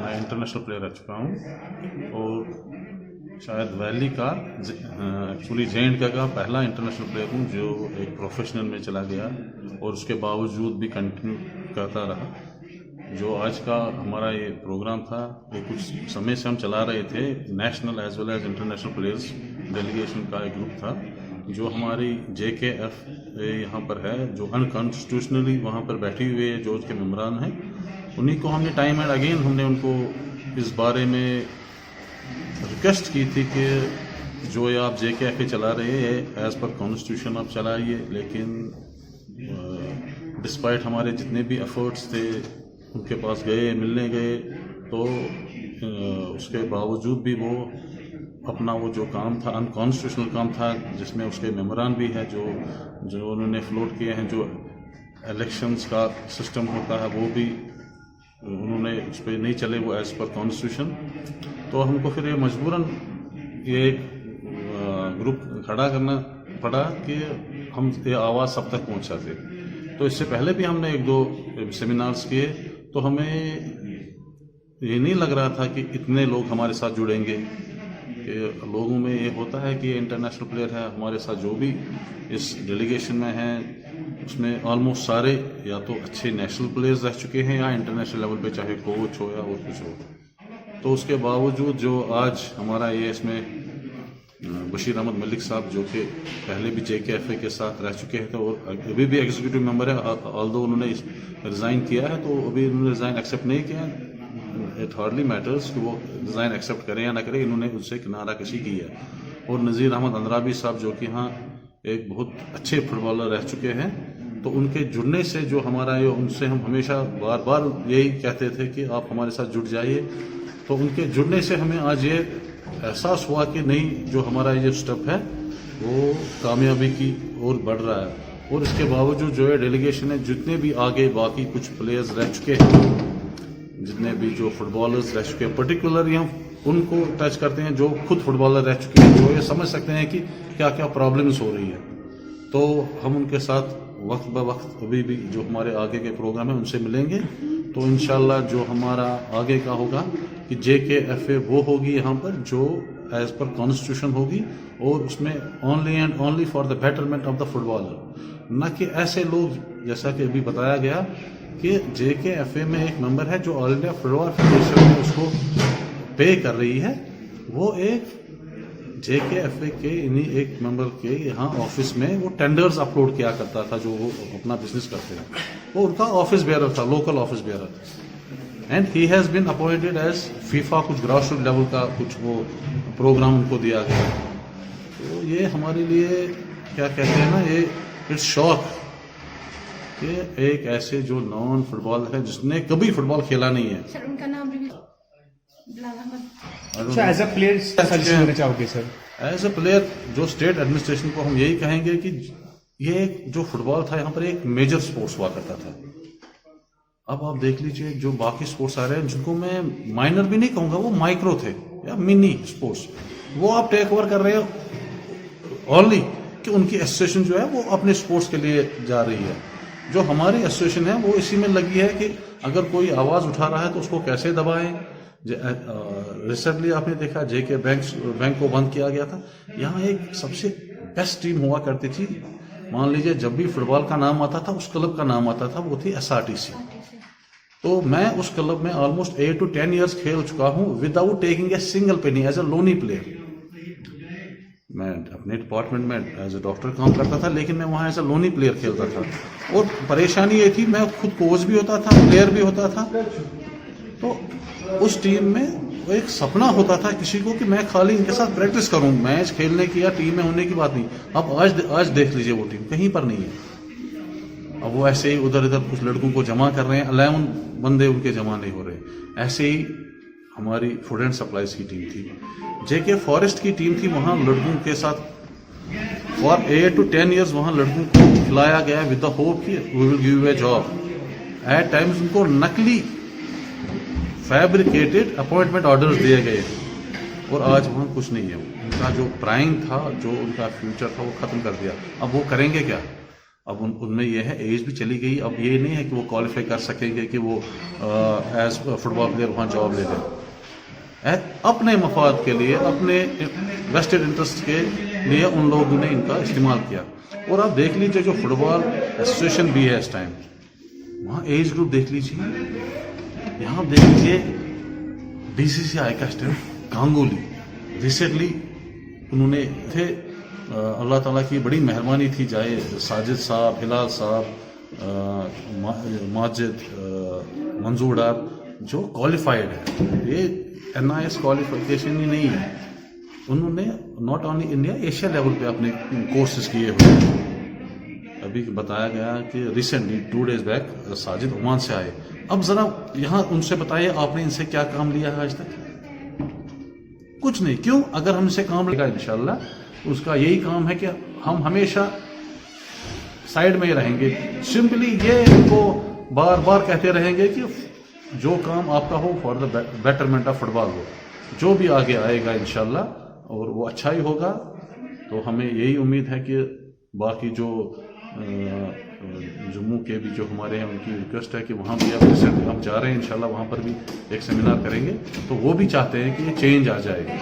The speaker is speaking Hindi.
मैं इंटरनेशनल प्लेयर रह चुका हूँ और शायद वैली का एक्चुअली J&K का पहला इंटरनेशनल प्लेयर हूँ जो एक प्रोफेशनल में चला गया और उसके बावजूद भी कंटिन्यू करता रहा। जो आज का हमारा ये प्रोग्राम था, ये कुछ समय से हम चला रहे थे। National as well as international players delegation का एक ग्रुप था जो हमारी JKF यहाँ पर है, जो अनकॉन्स्टिट्यूशनली वहाँ पर बैठी हुई है, जो उसके मेम्बरान हैं, उन्हीं को हमने टाइम एंड अगेन हमने उनको इस बारे में रिक्वेस्ट की थी कि जो ये आप JKF चला रहे हैं एज पर कॉन्स्टिट्यूशन आप चलाइए, लेकिन डिस्पाइट हमारे जितने भी एफर्ट्स थे उनके पास गए, मिलने गए, तो उसके बावजूद भी वो अपना वो जो काम था, अनकॉन्स्टिट्यूशनल काम था, जिसमें उसके मेम्बरान भी है जो उन्होंने फ्लोट किए हैं, जो इलेक्शंस का सिस्टम होता है वो भी उन्होंने उस पर नहीं चले, वो एज पर कॉन्स्टिट्यूशन। तो हमको फिर ये मजबूरन ये ग्रुप खड़ा करना पड़ा कि हम ये आवाज़ सब तक पहुंचाते। तो इससे पहले भी हमने 1-2 सेमिनार्स किए, तो हमें ये नहीं लग रहा था कि इतने लोग हमारे साथ जुड़ेंगे। कि लोगों में ये होता है कि इंटरनेशनल प्लेयर है, हमारे साथ जो भी इस डेलीगेशन में हैं उसमें ऑलमोस्ट सारे या तो अच्छे नेशनल प्लेयर्स रह चुके हैं या इंटरनेशनल लेवल पे, चाहे कोच हो या और कुछ हो। तो उसके बावजूद जो आज हमारा ये इसमें बशीर अहमद मलिक साहब जो कि पहले भी JKF के साथ रह चुके हैं, तो और अभी भी एग्जीक्यूटिव मेंबर है, ऑल्दो उन्होंने रिज़ाइन किया है, तो अभी उन्होंने रिज़ाइन एक्सेप्ट नहीं किया। इट हार्डली मैटर्स कि वो रिज़ाइन एक्सेप्ट करें या ना करें, इन्होंने उससे किनारा कशी की है। और नज़ीर अहमद अंद्राबी साहब जो कि यहाँ एक बहुत अच्छे फुटबॉलर रह चुके हैं, तो उनके जुड़ने से जो हमारा ये, उनसे हम हमेशा बार बार यही कहते थे कि आप हमारे साथ जुड़ जाइए। तो उनके जुड़ने से हमें आज ये एहसास हुआ कि नहीं, जो हमारा ये स्टेप है वो कामयाबी की ओर बढ़ रहा है। और इसके बावजूद जो है डेलीगेशन है, जितने भी आगे बाकी कुछ प्लेयर्स रह चुके हैं, जितने भी जो फुटबॉलर्स रह चुके हैं, पर्टिकुलरली हम उनको टच करते हैं जो खुद फुटबॉलर रह चुके हैं, जो ये समझ सकते हैं कि क्या क्या प्रॉब्लम्स हो रही है। तो हम उनके साथ वक्त ब वक्त अभी भी जो हमारे आगे के प्रोग्राम है उनसे मिलेंगे। तो इंशाल्लाह जो हमारा आगे का होगा कि JKF वो होगी यहाँ पर जो एज पर कॉन्स्टिट्यूशन होगी, और उसमें only and only for the betterment of the footballer, न कि ऐसे लोग, जैसा कि अभी बताया गया कि JKF में एक मेंबर है जो ऑल इंडिया फुटबॉल फेडरेशन में उसको पे कर रही है, वो एक JKF के इन्हीं एक मेंबर के यहाँ ऑफिस में वो टेंडर्स अपलोड किया करता था, जो वो अपना बिजनेस करते हैं, वो उनका ऑफिस बेयरर था, local office bearer. And he has been appointed as FIFA कुछ ग्रास रूट लेवल का कुछ वो प्रोग्राम उनको दिया गया। तो ये हमारे लिए क्या कहते हैं ना, ये इट्स शॉक कि एक ऐसे जो नॉन फुटबॉल है जिसने कभी फुटबॉल खेला नहीं है। सर उनका नाम एज अ प्लेयर सजेशन देना चाहोगे सर? एज अ प्लेयर जो स्टेट एडमिनिस्ट्रेशन को हम यही कहेंगे कि ये जो फुटबॉल था यहाँ पर एक मेजर स्पोर्ट्स हुआ करता था। अब आप देख लीजिए जो बाकी स्पोर्ट्स आ रहे हैं, जिनको मैं माइनर भी नहीं कहूंगा, वो माइक्रो थे या मिनी स्पोर्ट्स, वो आप टेक ओवर कर रहे हो ओनली कि उनकी एसोसिएशन जो है वो अपने स्पोर्ट्स के लिए जा रही है। जो हमारी एसोसिएशन है वो इसी में लगी है कि अगर कोई आवाज उठा रहा है तो उसको कैसे दबाएं। रिसेंटली आपने देखा JK बैंक को बंद किया गया था। यहाँ एक सबसे बेस्ट टीम हुआ करती थी, मान लीजिए जब भी फुटबॉल का नाम आता था उस क्लब का नाम आता था, वो थी SRTC। तो मैं उस क्लब में ऑलमोस्ट 8 to 10 years खेल चुका हूँ without taking a single penny as a lonely player. मैं अपने डिपार्टमेंट में एज ए डॉक्टर काम करता था, लेकिन मैं वहाँ एज अ लोनी प्लेयर खेलता था। और परेशानी ये थी, मैं खुद कोच भी होता था, प्लेयर भी होता था। तो उस टीम में वो एक सपना होता था किसी को कि मैं खाली इनके साथ प्रैक्टिस करूं, मैच खेलने की या टीम में होने की बात नहीं। अब आज देख लीजिए वो टीम कहीं पर नहीं है। अब वो ऐसे ही उधर इधर कुछ लड़कों को जमा कर रहे हैं, 11 बंदे उनके जमा नहीं हो रहे। ऐसे ही हमारी फूड एंड सप्लाईज की टीम थी, JK फॉरेस्ट की टीम थी, वहां लड़कों के साथ फॉर 8 to 10 years वहां लड़कों को खिलाया गया विद द होप कि we will give you a job. At times उनको नकली फैब्रिकेटेड अपॉइंटमेंट ऑर्डर्स दिए गए और आज वहाँ कुछ नहीं है। उनका जो प्राइम था, जो उनका फ्यूचर था, वो खत्म कर दिया। अब वो करेंगे क्या? अब उनमें यह है एज भी चली गई, अब ये नहीं है कि वो क्वालिफाई कर सकेंगे कि वो एज फुटबॉल प्लेयर वहाँ जॉब ले लें। अपने मफाद के लिए, अपने वेस्टेड इंटरेस्ट के लिए उन लोगों ने इनका इस्तेमाल किया। और आप देख लीजिए जो फुटबॉल एसोसिएशन भी है इस टाइम, वहाँ एज ग्रुप देख लीजिए। यहाँ देख लीजिए बीसीसीआई का स्टेफ गांगुली रिसेंटली उन्होंने थे, अल्लाह ताला की बड़ी मेहरबानी थी, जाए साजिद साहब, हिलाल साहब, माजिद, मंजूर डार जो क्वालिफाइड है, ये NIS क्वालिफिकेशन ही नहीं है, उन्होंने not only India Asia level पे अपने कोर्सेज किए हुए हैं। अभी बताया गया कि recently 2 days back Sajid Oman से आए। अब जरा यहाँ उनसे बताइए आपने इनसे क्या काम लिया है आज तक? कुछ नहीं। क्यों? अगर हमसे काम लेगा इंशाल्लाह उसका यही काम है कि हम हमेशा साइड में ही रहेंगे। सिंपली ये इनको बार बार कहते रहेंगे कि जो काम आपका हो for the betterment of football हो, जो भी आगे आएगा इंशाल्लाह और वो अच्छा ही होगा। तो हमें यही उम्मीद है कि बाकी जो जम्मू के भी जो हमारे हैं उनकी रिक्वेस्ट है कि वहाँ भी अब रिसेंटली हम जा रहे हैं इंशाल्लाह, वहाँ पर भी एक सेमिनार करेंगे, तो वो भी चाहते हैं कि ये चेंज आ जाए।